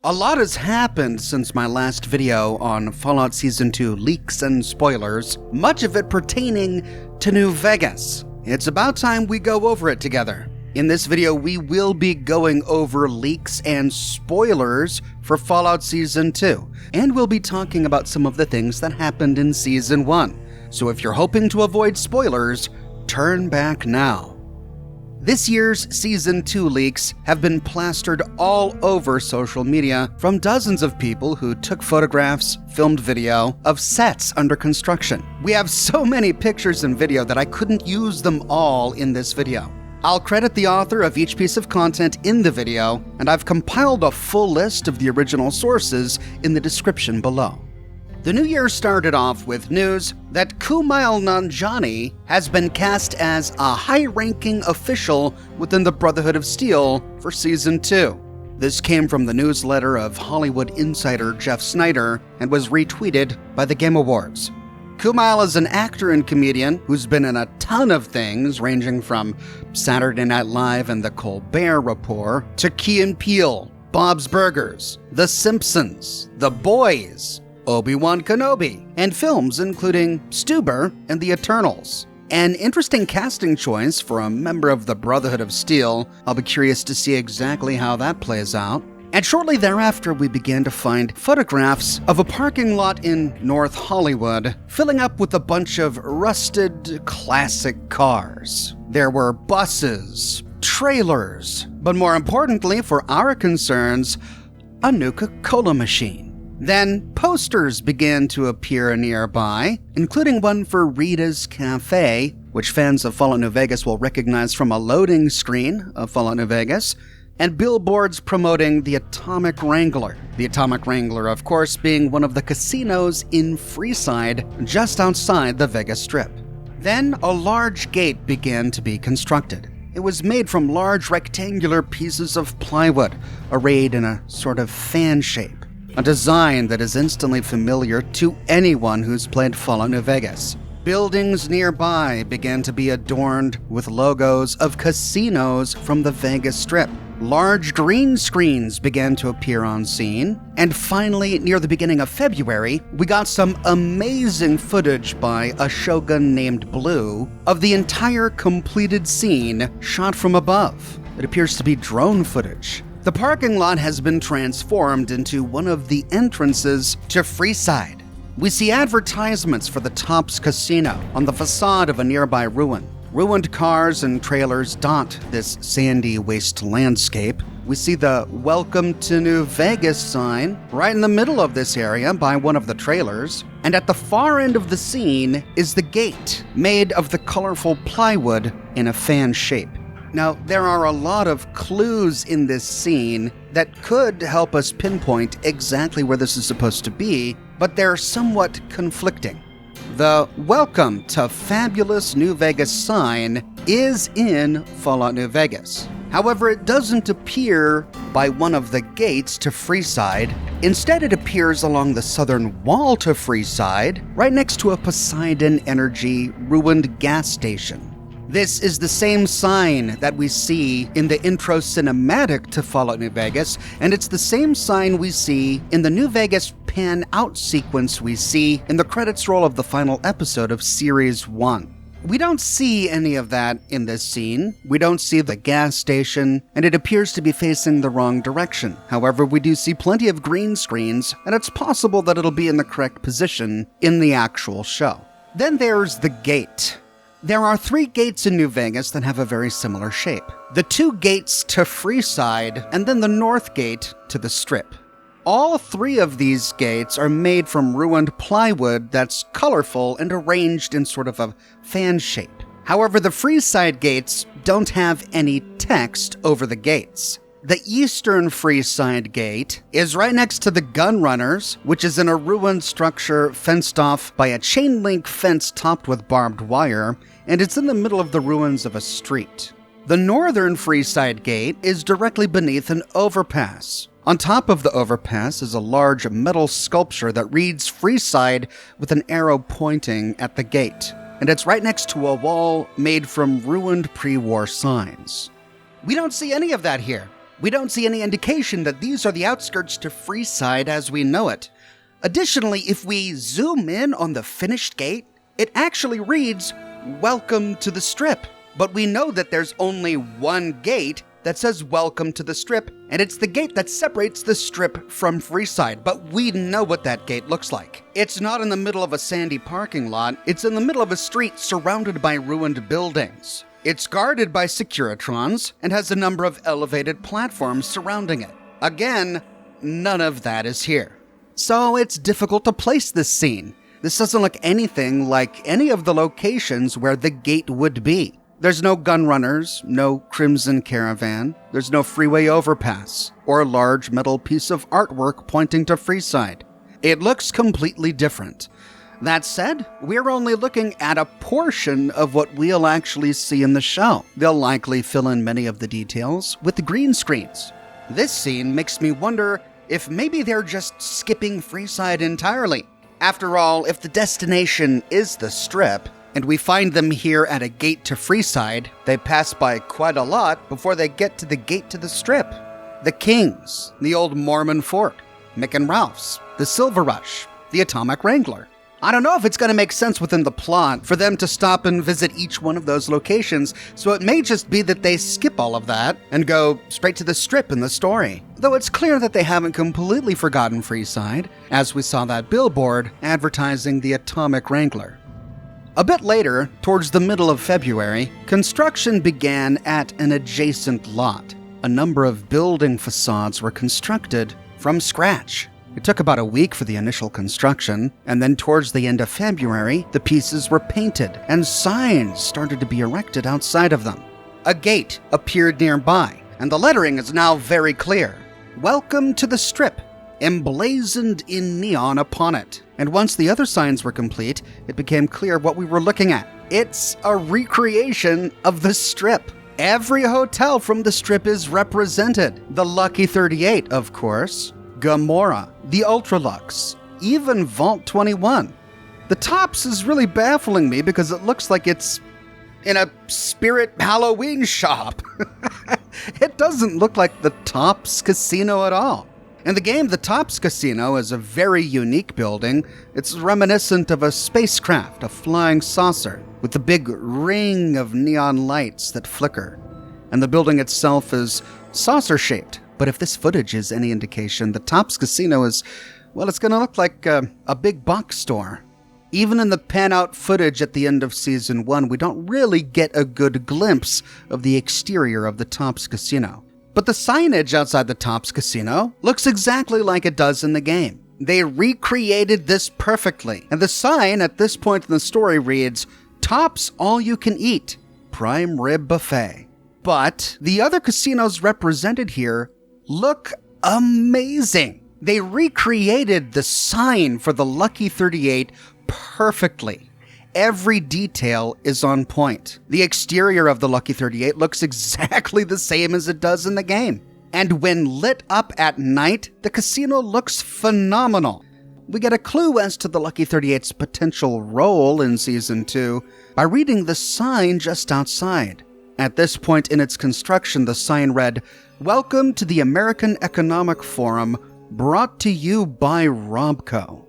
A lot has happened since my last video on Fallout Season 2 leaks and spoilers, much of it pertaining to New Vegas. It's about time we go over it together. In this video, we will be going over leaks and spoilers for Fallout Season 2, and we'll be talking about some of the things that happened in Season 1. So if you're hoping to avoid spoilers, turn back now. This year's Season 2 leaks have been plastered all over social media from dozens of people who took photographs, filmed video of sets under construction. We have so many pictures and video that I couldn't use them all in this video. I'll credit the author of each piece of content in the video, and I've compiled a full list of the original sources in the description below. The new year started off with news that Kumail Nanjiani has been cast as a high-ranking official within the Brotherhood of Steel for Season 2. This came from the newsletter of Hollywood insider Jeff Snyder and was retweeted by the Game Awards. Kumail is an actor and comedian who's been in a ton of things, ranging from Saturday Night Live and The Colbert Report to Key and Peele, Bob's Burgers, The Simpsons, The Boys, Obi-Wan Kenobi, and films including Stuber and The Eternals. An interesting casting choice for a member of the Brotherhood of Steel. I'll be curious to see exactly how that plays out. And shortly thereafter, we began to find photographs of a parking lot in North Hollywood filling up with a bunch of rusted classic cars. There were buses, trailers, but more importantly for our concerns, a Nuka-Cola machine. Then posters began to appear nearby, including one for Rita's Cafe, which fans of Fallout New Vegas will recognize from a loading screen of Fallout New Vegas, and billboards promoting the Atomic Wrangler. The Atomic Wrangler, of course, being one of the casinos in Freeside, just outside the Vegas Strip. Then a large gate began to be constructed. It was made from large rectangular pieces of plywood, arrayed in a sort of fan shape. A design that is instantly familiar to anyone who's played Fallout New Vegas. Buildings nearby began to be adorned with logos of casinos from the Vegas Strip. Large green screens began to appear on scene. And finally, near the beginning of February, we got some amazing footage by a shogun named Blue of the entire completed scene shot from above. It appears to be drone footage. The parking lot has been transformed into one of the entrances to Freeside. We see advertisements for the Tops Casino on the facade of a nearby ruin. Ruined cars and trailers dot this sandy waste landscape. We see the Welcome to New Vegas sign right in the middle of this area by one of the trailers. And at the far end of the scene is the gate, made of the colorful plywood in a fan shape. Now, there are a lot of clues in this scene that could help us pinpoint exactly where this is supposed to be, but they're somewhat conflicting. The Welcome to Fabulous New Vegas sign is in Fallout New Vegas. However, it doesn't appear by one of the gates to Freeside. Instead, it appears along the southern wall to Freeside, right next to a Poseidon Energy ruined gas station. This is the same sign that we see in the intro cinematic to Fallout New Vegas, and it's the same sign we see in the New Vegas pan-out sequence we see in the credits roll of the final episode of Series 1. We don't see any of that in this scene. We don't see the gas station, and it appears to be facing the wrong direction. However, we do see plenty of green screens, and it's possible that it'll be in the correct position in the actual show. Then there's the gate. There are 3 gates in New Vegas that have a very similar shape. The 2 gates to Freeside, and then the north gate to the Strip. All 3 of these gates are made from ruined plywood that's colorful and arranged in sort of a fan shape. However, the Freeside gates don't have any text over the gates. The eastern Freeside gate is right next to the Gunrunners, which is in a ruined structure fenced off by a chain link fence topped with barbed wire, and it's in the middle of the ruins of a street. The northern Freeside gate is directly beneath an overpass. On top of the overpass is a large metal sculpture that reads Freeside with an arrow pointing at the gate, and it's right next to a wall made from ruined pre-war signs. We don't see any of that here. We don't see any indication that these are the outskirts to Freeside as we know it. Additionally, if we zoom in on the finished gate, it actually reads, "Welcome to the Strip." But we know that there's only one gate that says "Welcome to the Strip," and it's the gate that separates the Strip from Freeside, but we know what that gate looks like. It's not in the middle of a sandy parking lot, it's in the middle of a street surrounded by ruined buildings. It's guarded by Securitrons and has a number of elevated platforms surrounding it. Again, none of that is here. So it's difficult to place this scene. This doesn't look anything like any of the locations where the gate would be. There's no gunrunners, no crimson caravan, there's no freeway overpass, or a large metal piece of artwork pointing to Freeside. It looks completely different. That said, we're only looking at a portion of what we'll actually see in the show. They'll likely fill in many of the details with the green screens. This scene makes me wonder if maybe they're just skipping Freeside entirely. After all, if the destination is the Strip, and we find them here at a gate to Freeside, they pass by quite a lot before they get to the gate to the Strip. The Kings, the old Mormon Fort, Mick and Ralph's, the Silver Rush, the Atomic Wrangler. I don't know if it's going to make sense within the plot for them to stop and visit each one of those locations, so it may just be that they skip all of that and go straight to the Strip in the story. Though it's clear that they haven't completely forgotten Freeside, as we saw that billboard advertising the Atomic Wrangler. A bit later, towards the middle of February, construction began at an adjacent lot. A number of building facades were constructed from scratch. It took about a week for the initial construction, and then towards the end of February, the pieces were painted and signs started to be erected outside of them. A gate appeared nearby, and the lettering is now very clear. "Welcome to the Strip," emblazoned in neon upon it. And once the other signs were complete, it became clear what we were looking at. It's a recreation of the Strip. Every hotel from the Strip is represented. The Lucky 38, of course. Gomorrah, the Ultralux, even Vault 21. The Tops is really baffling me because it looks like it's in a Spirit Halloween shop. It doesn't look like the Tops Casino at all. In the game, the Tops Casino is a very unique building. It's reminiscent of a spacecraft, a flying saucer, with a big ring of neon lights that flicker. And the building itself is saucer-shaped. But if this footage is any indication, the Tops Casino is, well, it's going to look like a big box store. Even in the pan-out footage at the end of Season 1, we don't really get a good glimpse of the exterior of the Tops Casino. But the signage outside the Tops Casino looks exactly like it does in the game. They recreated this perfectly. And the sign at this point in the story reads, "Tops All You Can Eat, Prime Rib Buffet." But the other casinos represented here look amazing. They recreated the sign for the Lucky 38 perfectly. Every detail is on point. The exterior of the Lucky 38 looks exactly the same as it does in the game. And when lit up at night, the casino looks phenomenal. We get a clue as to the Lucky 38's potential role in Season 2 by reading the sign just outside. At this point in its construction, the sign read, "Welcome to the American Economic Forum, brought to you by Robco."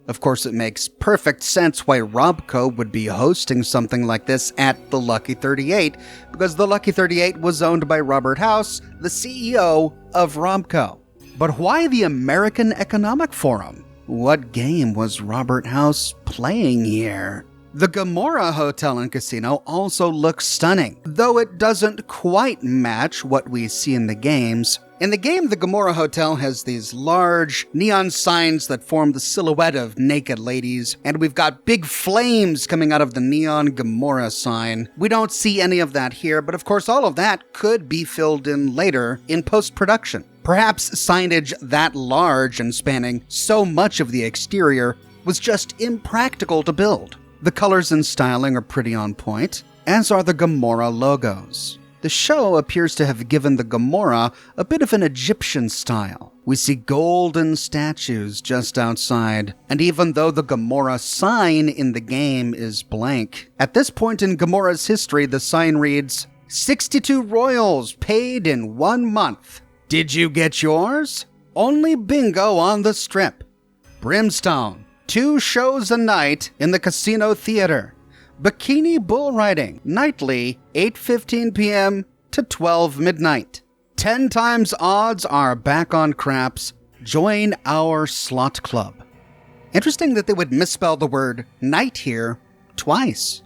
Of course, it makes perfect sense why Robco would be hosting something like this at the Lucky 38, because the Lucky 38 was owned by Robert House, the CEO of Robco. But why the American Economic Forum? What game was Robert House playing here? The Gomorrah Hotel and Casino also looks stunning, though it doesn't quite match what we see in the games. In the game, the Gomorrah Hotel has these large neon signs that form the silhouette of naked ladies, and we've got big flames coming out of the neon Gomorrah sign. We don't see any of that here, but of course all of that could be filled in later in post-production. Perhaps signage that large and spanning so much of the exterior was just impractical to build. The colors and styling are pretty on point, as are the Gomorrah logos. The show appears to have given the Gomorrah a bit of an Egyptian style. We see golden statues just outside, and even though the Gomorrah sign in the game is blank, at this point in Gomorrah's history, the sign reads, 62 royals paid in 1 month. Did you get yours? Only bingo on the Strip. Brimstone, 2 shows a night in the Casino Theater. Bikini bull riding, nightly, 8:15 p.m. to 12 midnight. 10 times odds are back on craps. Join our slot club. Interesting that they would misspell the word night here twice.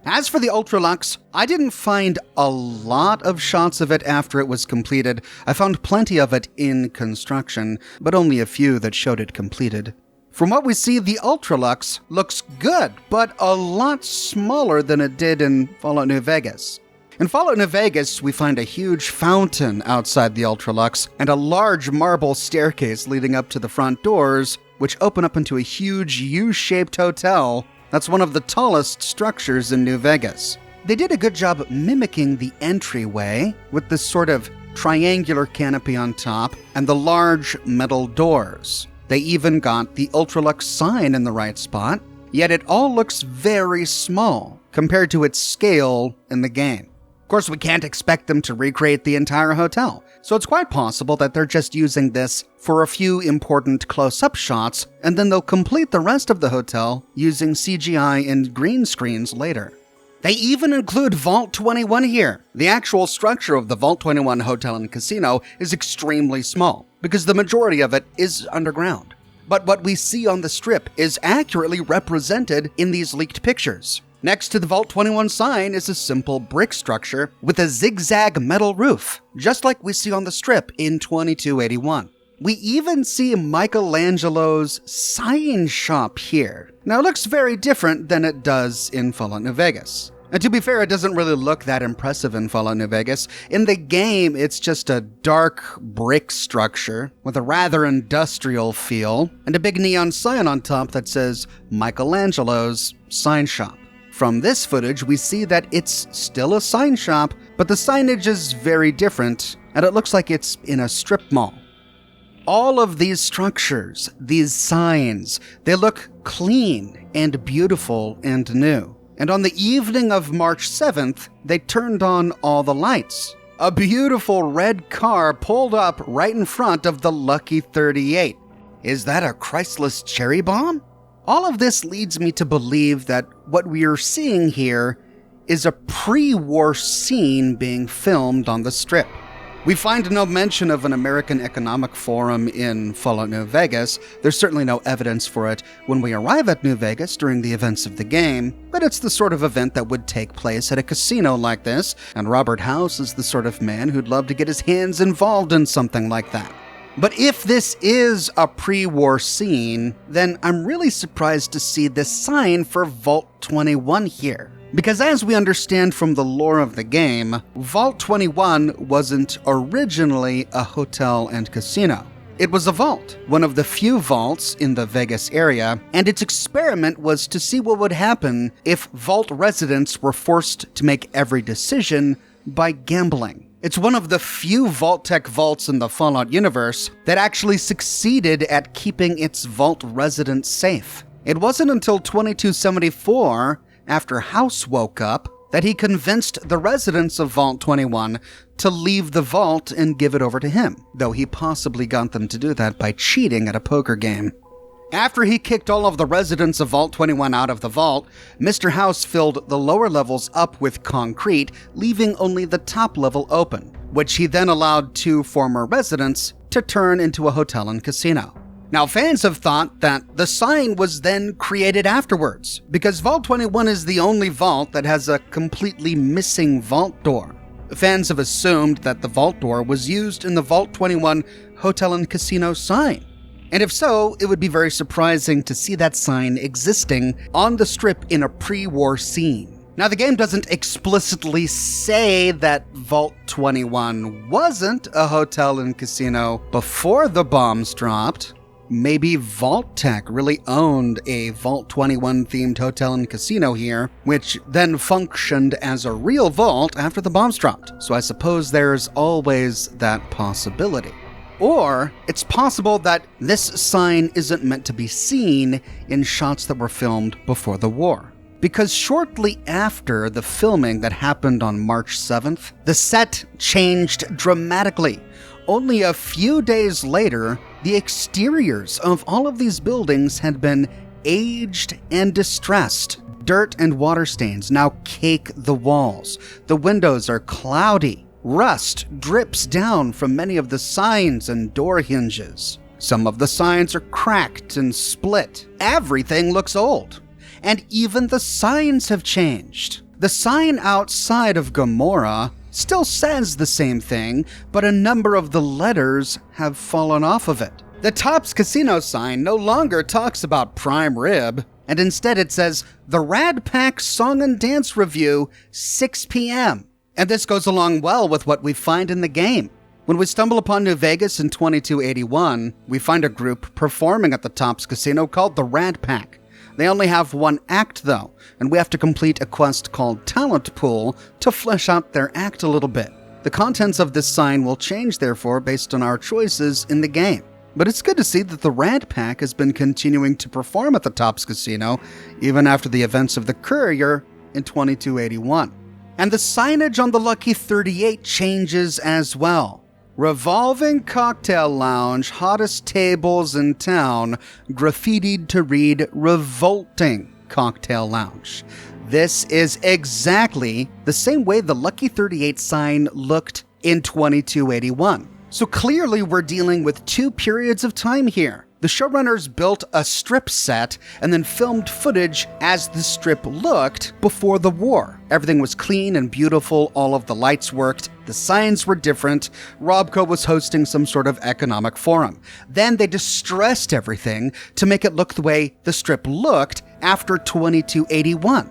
As for the Ultralux, I didn't find a lot of shots of it after it was completed. I found plenty of it in construction, but only a few that showed it completed. From what we see, the Ultralux looks good, but a lot smaller than it did in Fallout New Vegas. In Fallout New Vegas, we find a huge fountain outside the Ultralux and a large marble staircase leading up to the front doors, which open up into a huge U-shaped hotel that's one of the tallest structures in New Vegas. They did a good job mimicking the entryway with this sort of triangular canopy on top and the large metal doors. They even got the Ultralux sign in the right spot, yet it all looks very small compared to its scale in the game. Of course, we can't expect them to recreate the entire hotel, so it's quite possible that they're just using this for a few important close-up shots, and then they'll complete the rest of the hotel using CGI and green screens later. They even include Vault 21 here. The actual structure of the Vault 21 Hotel and Casino is extremely small, because the majority of it is underground. But what we see on the Strip is accurately represented in these leaked pictures. Next to the Vault 21 sign is a simple brick structure with a zigzag metal roof, just like we see on the Strip in 2281. We even see Michelangelo's sign shop here. Now, it looks very different than it does in Fallout New Vegas. And to be fair, it doesn't really look that impressive in Fallout New Vegas. In the game, it's just a dark brick structure with a rather industrial feel and a big neon sign on top that says Michelangelo's sign shop. From this footage, we see that it's still a sign shop, but the signage is very different, and it looks like it's in a strip mall. All of these structures, these signs, they look clean and beautiful and new. And on the evening of March 7th, they turned on all the lights. A beautiful red car pulled up right in front of the Lucky 38. Is that a Christless cherry bomb? All of this leads me to believe that what we are seeing here is a pre-war scene being filmed on the Strip. We find no mention of an American Economic Forum in Fallout New Vegas. There's certainly no evidence for it when we arrive at New Vegas during the events of the game, but it's the sort of event that would take place at a casino like this, and Robert House is the sort of man who'd love to get his hands involved in something like that. But if this is a pre-war scene, then I'm really surprised to see this sign for Vault 21 here. Because as we understand from the lore of the game, Vault 21 wasn't originally a hotel and casino. It was a vault, one of the few vaults in the Vegas area, and its experiment was to see what would happen if vault residents were forced to make every decision by gambling. It's one of the few Vault-Tec vaults in the Fallout universe that actually succeeded at keeping its vault residents safe. It wasn't until 2274, after House woke up, that he convinced the residents of Vault 21 to leave the vault and give it over to him, though he possibly got them to do that by cheating at a poker game. After he kicked all of the residents of Vault 21 out of the vault, Mr. House filled the lower levels up with concrete, leaving only the top level open, which he then allowed 2 former residents to turn into a hotel and casino. Now, fans have thought that the sign was then created afterwards, because Vault 21 is the only vault that has a completely missing vault door. Fans have assumed that the vault door was used in the Vault 21 Hotel and Casino sign. And if so, it would be very surprising to see that sign existing on the Strip in a pre-war scene. Now, the game doesn't explicitly say that Vault 21 wasn't a hotel and casino before the bombs dropped. Maybe Vault-Tec really owned a Vault 21 themed hotel and casino here, which then functioned as a real vault after the bombs dropped. So I suppose there's always that possibility. Or it's possible that this sign isn't meant to be seen in shots that were filmed before the war. because shortly after the filming that happened on March 7th, the set changed dramatically. Only a few days later, the exteriors of all of these buildings had been aged and distressed. Dirt and water stains now cake the walls. The windows are cloudy. Rust drips down from many of the signs and door hinges. Some of the signs are cracked and split. Everything looks old. And even the signs have changed. The sign outside of Gomorrah still says the same thing, but a number of the letters have fallen off of it. The Tops Casino sign no longer talks about prime rib, and instead it says, "The Rad Pack Song and Dance Review, 6 p.m. And this goes along well with what we find in the game. When we stumble upon New Vegas in 2281, we find a group performing at the Tops Casino called the Rad Pack. They only have one act though, and we have to complete a quest called Talent Pool to flesh out their act a little bit. The contents of this sign will change therefore based on our choices in the game. But it's good to see that the Rad Pack has been continuing to perform at the Tops Casino even after the events of the Courier in 2281. And the signage on the Lucky 38 changes as well. Revolving cocktail lounge, hottest tables in town, graffitied to read revolting cocktail lounge. This is exactly the same way the Lucky 38 sign looked in 2281. So clearly we're dealing with two periods of time here. The showrunners built a strip set and then filmed footage as the strip looked before the war. Everything was clean and beautiful, all of the lights worked, the signs were different, Robco was hosting some sort of economic forum. Then they distressed everything to make it look the way the strip looked after 2281.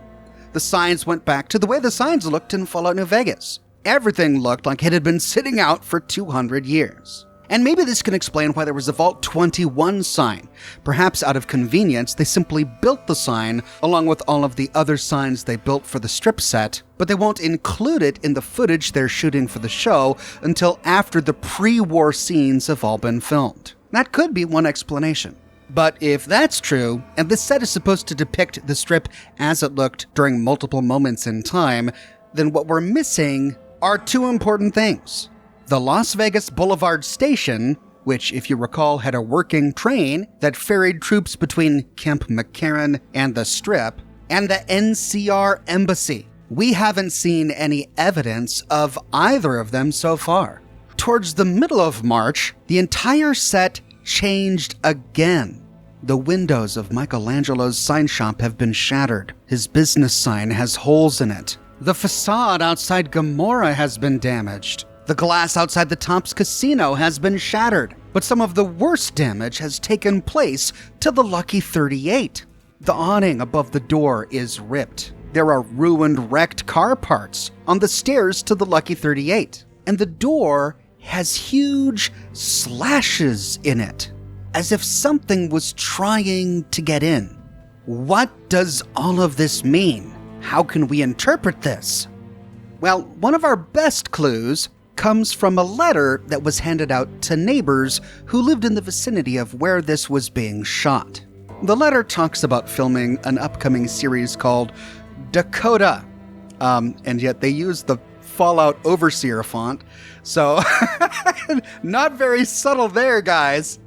The signs went back to the way the signs looked in Fallout New Vegas. Everything looked like it had been sitting out for 200 years. And maybe this can explain why there was a Vault 21 sign. Perhaps out of convenience, they simply built the sign along with all of the other signs they built for the strip set, but they won't include it in the footage they're shooting for the show until after the pre-war scenes have all been filmed. That could be one explanation. But if that's true, and this set is supposed to depict the strip as it looked during multiple moments in time, then what we're missing are two important things. The Las Vegas Boulevard Station, which, if you recall, had a working train that ferried troops between Camp McCarran and the Strip, and the NCR Embassy. We haven't seen any evidence of either of them so far. Towards the middle of March, the entire set changed again. The windows of Michelangelo's sign shop have been shattered. His business sign has holes in it. The facade outside Gomorrah has been damaged. The glass outside the Tops Casino has been shattered, but some of the worst damage has taken place to the Lucky 38. The awning above the door is ripped. There are ruined, wrecked car parts on the stairs to the Lucky 38, and the door has huge slashes in it, as if something was trying to get in. What does all of this mean? How can we interpret this? Well, one of our best clues comes from a letter that was handed out to neighbors who lived in the vicinity of where this was being shot. The letter talks about filming an upcoming series called Dakota, and yet they use the Fallout Overseer font, so not very subtle there, guys.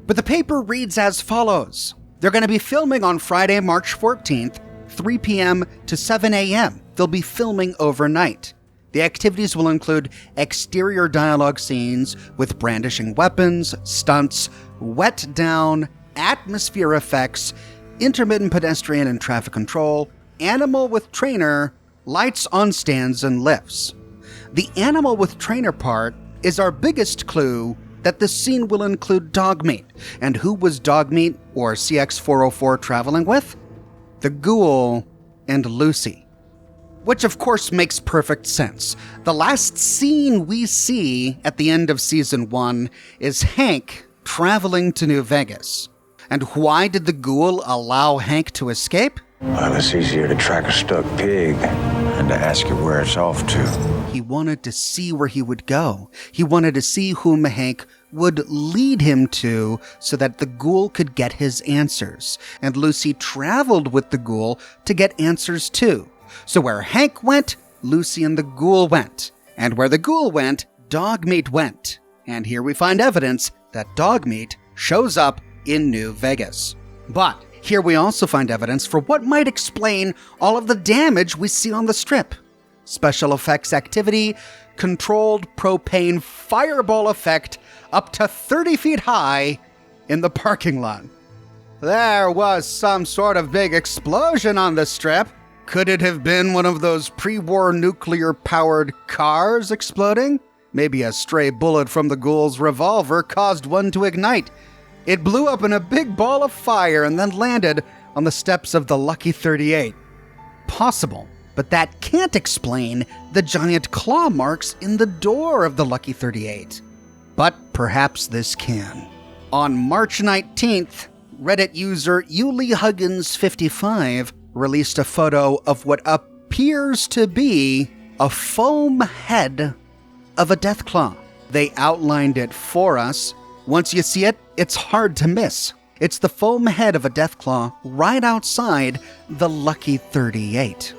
But the paper reads as follows. They're going to be filming on Friday, March 14th, 3 p.m. to 7 a.m. They'll be filming overnight. The activities will include exterior dialogue scenes with brandishing weapons, stunts, wet down, atmosphere effects, intermittent pedestrian and traffic control, animal with trainer, lights on stands and lifts. The animal with trainer part is our biggest clue that the scene will include dog meat. And who was dog meat or CX-404 traveling with? The Ghoul and Lucy. Which of course makes perfect sense. The last scene we see at the end of Season 1 is Hank traveling to New Vegas. And why did the Ghoul allow Hank to escape? Well, it's easier to track a stuck pig than to ask you where it's off to. He wanted to see where he would go. He wanted to see whom Hank would lead him to so that the ghoul could get his answers. And Lucy traveled with the ghoul to get answers too. So where Hank went, Lucy and the ghoul went. And where the ghoul went, Dogmeat went. And here we find evidence that Dogmeat shows up in New Vegas. But here we also find evidence for what might explain all of the damage we see on the strip. Special effects activity, controlled propane fireball effect up to 30 feet high in the parking lot. There was some sort of big explosion on the strip. Could it have been one of those pre-war nuclear-powered cars exploding? Maybe a stray bullet from the ghoul's revolver caused one to ignite. It blew up in a big ball of fire and then landed on the steps of the Lucky 38. Possible, but that can't explain the giant claw marks in the door of the Lucky 38. But perhaps this can. On March 19th, Reddit user YuliHuggins55 released a photo of what appears to be a foam head of a deathclaw. They outlined it for us. Once you see it, it's hard to miss. It's the foam head of a deathclaw right outside the Lucky 38.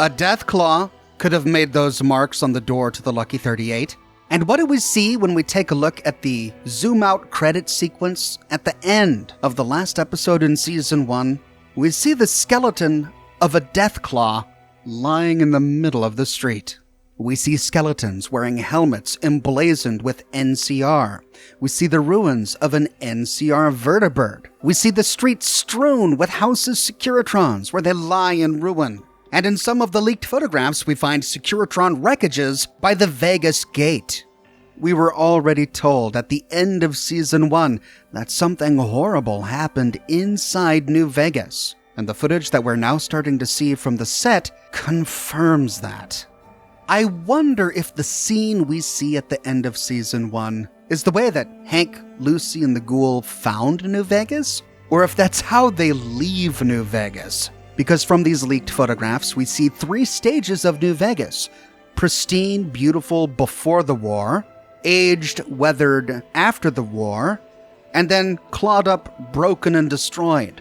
A deathclaw could have made those marks on the door to the Lucky 38. And what do we see when we take a look at the zoom-out credit sequence at the end of the last episode in Season 1? We see the skeleton of a deathclaw lying in the middle of the street. We see skeletons wearing helmets emblazoned with NCR. We see the ruins of an NCR vertibird. We see the streets strewn with houses Securitrons where they lie in ruin. And in some of the leaked photographs, we find Securitron wreckages by the Vegas gate. We were already told at the end of Season 1 that something horrible happened inside New Vegas. And the footage that we're now starting to see from the set confirms that. I wonder if the scene we see at the end of Season 1 is the way that Hank, Lucy, and the ghoul found New Vegas, or if that's how they leave New Vegas. Because from these leaked photographs, we see 3 stages of New Vegas. Pristine, beautiful before the war, aged, weathered after the war, and then clawed up, broken, and destroyed.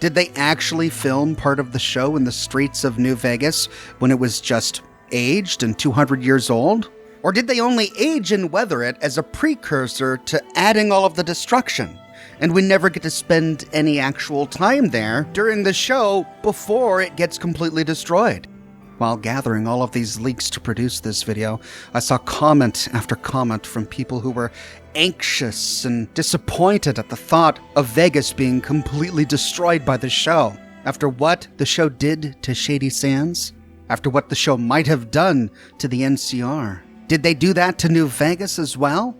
Did they actually film part of the show in the streets of New Vegas when it was just aged and 200 years old? Or did they only age and weather it as a precursor to adding all of the destruction? And we never get to spend any actual time there during the show before it gets completely destroyed. While gathering all of these leaks to produce this video, I saw comment after comment from people who were anxious and disappointed at the thought of Vegas being completely destroyed by the show. After what the show did to Shady Sands? After what the show might have done to the NCR? Did they do that to New Vegas as well?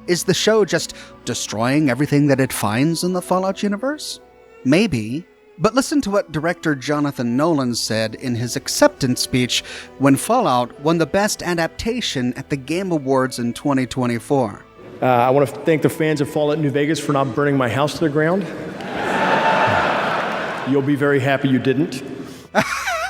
Is the show just destroying everything that it finds in the Fallout universe? Maybe. But listen to what director Jonathan Nolan said in his acceptance speech when Fallout won the Best Adaptation at the Game Awards in 2024. I want to thank the fans of Fallout New Vegas for not burning my house to the ground. You'll be very happy you didn't.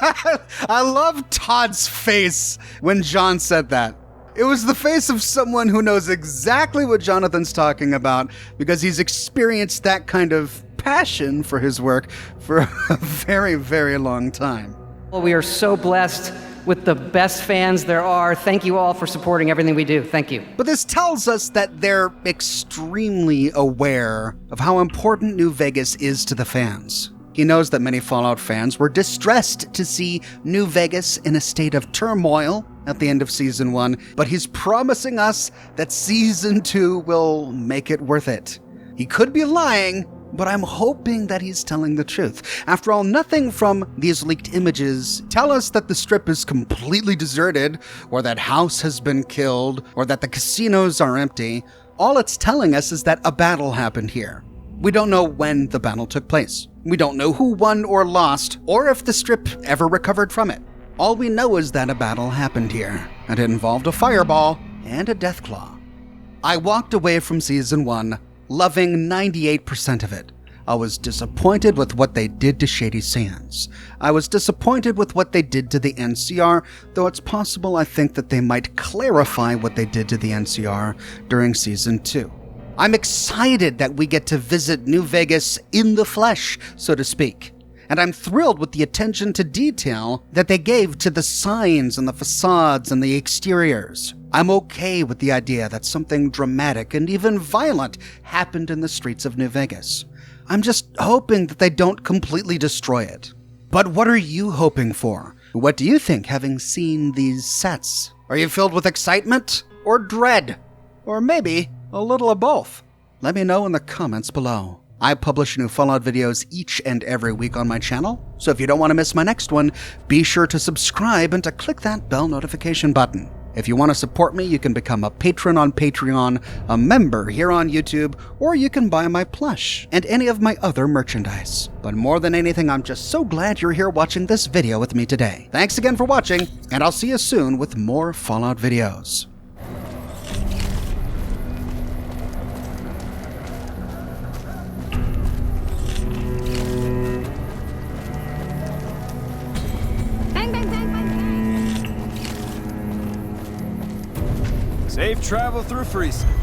I love Todd's face when John said that. It was the face of someone who knows exactly what Jonathan's talking about because he's experienced that kind of passion for his work for a very, very long time. Well, we are so blessed with the best fans there are. Thank you all for supporting everything we do. Thank you. But this tells us that they're extremely aware of how important New Vegas is to the fans. He knows that many Fallout fans were distressed to see New Vegas in a state of turmoil at the end of Season 1, but he's promising us that Season 2 will make it worth it. He could be lying, but I'm hoping that he's telling the truth. After all, nothing from these leaked images tell us that the strip is completely deserted, or that House has been killed, or that the casinos are empty. All it's telling us is that a battle happened here. We don't know when the battle took place. We don't know who won or lost, or if the strip ever recovered from it. All we know is that a battle happened here, and it involved a fireball and a deathclaw. I walked away from Season 1 loving 98% of it. I was disappointed with what they did to Shady Sands. I was disappointed with what they did to the NCR, though it's possible I think that they might clarify what they did to the NCR during Season 2. I'm excited that we get to visit New Vegas in the flesh, so to speak. And I'm thrilled with the attention to detail that they gave to the signs and the facades and the exteriors. I'm okay with the idea that something dramatic and even violent happened in the streets of New Vegas. I'm just hoping that they don't completely destroy it. But what are you hoping for? What do you think, having seen these sets? Are you filled with excitement or dread? Or maybe a little of both? Let me know in the comments below. I publish new Fallout videos each and every week on my channel, so if you don't want to miss my next one, be sure to subscribe and to click that bell notification button. If you want to support me, you can become a patron on Patreon, a member here on YouTube, or you can buy my plush and any of my other merchandise. But more than anything, I'm just so glad you're here watching this video with me today. Thanks again for watching, and I'll see you soon with more Fallout videos. Safe travel through Freeside.